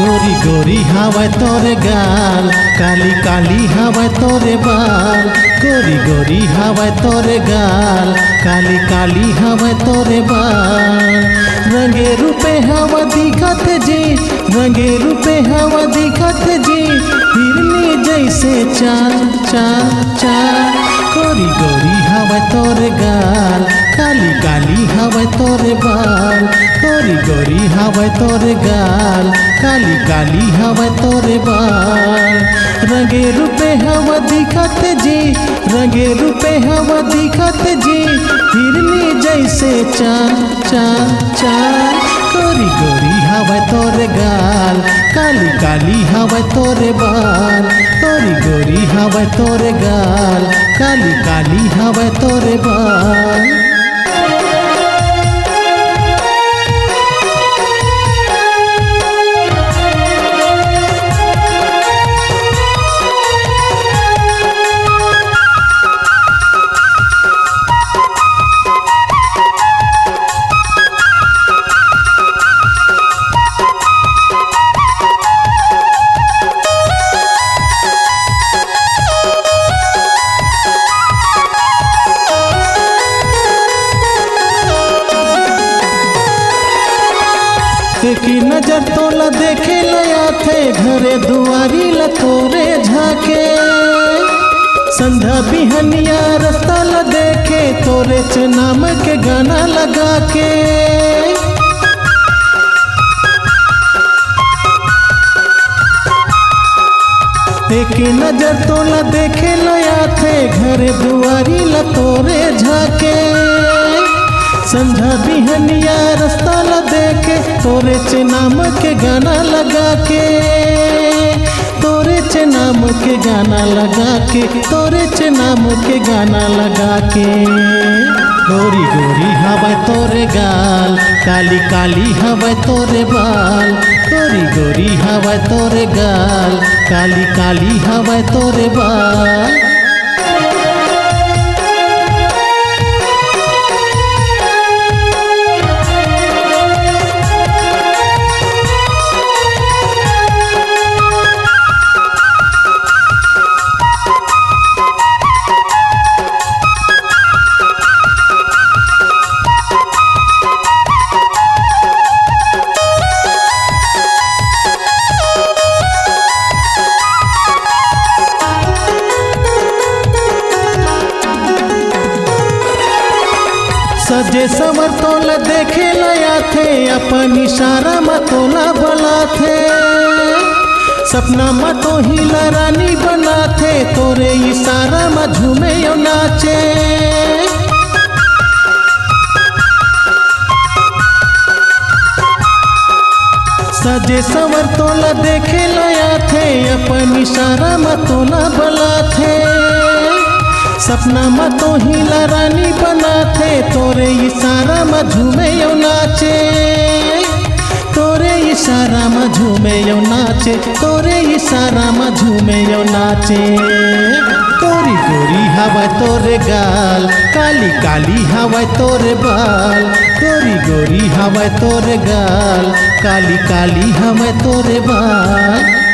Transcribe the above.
गोरी गोरी हवा तोरे गाल, काली काली हवा तोरे बाल। गोरी गोरी हवा तोरे गाल, काली काली हवा तोरे बाल। रंगे रूपे हवा दिखत जी, रंगे रूपे हवा दिखत जी, हिरनी जैसे चाल चाल चाल। गोरी गोरी हवा तोरे गाल, काली काली हवा तोरे बाल। गोरी गोरी हवा तोरे गाल, काली काली हवा तोरे बाल। रंगे रूपे हवा दिखत जी, रंगे रूपे हवा दिखत जी, हिरनी जैसे चाल चाल चाल। गोरी गोरी हवा तोरे गाल, काली काली हवा तोरे बाल। गोरी गोरी हवा तोरे गाल, काली काली हवा तोरे बाल। की नजर तोला देखे लया थे, घरे दुआरी ला तोरे झाके। संध्या बिहनिया रास्ता ला देखे, तोरे च नाम के गाना लगा के। एक नजर तोला देखे लया थे, घरे दुआरी ला तोरे झाके। संध्या बिहनिया रास्ता ला देखे, तोरे चे नाम के गाना लगा के। तोरे चे नाम के गाना लगा के, तोरे चे नाम के गाना लगा के। गोरी गोरी हवा तोरे गाल, काली काली हवा तोरे बाल। गोरी गोरी हवा तोरे गाल, काली काली हवा तोरे बाल। सजे सवर तोला देखे लया थे, अपन इशारा में तोला बला थे। सपना में तो ही रानी बना थे, तोरे इशारा में झूमे यो नाचे। सजे सवर तोला देखे लया थे, अपन इशारा में तोला बला थे। सपना में तो ही रानी बना थे, तोरे इशारा में झूमे यो नाचे। तोरे इशारा में झूमे यो नाचे, तोरे इशारा में झूमे यो नाचे। गोरी गोरी हवा तोरे गाल, काली काली हवा तोरे बाल। गोरी गोरी हवा तोरे गाल, काली काली हवा तोरे बाल।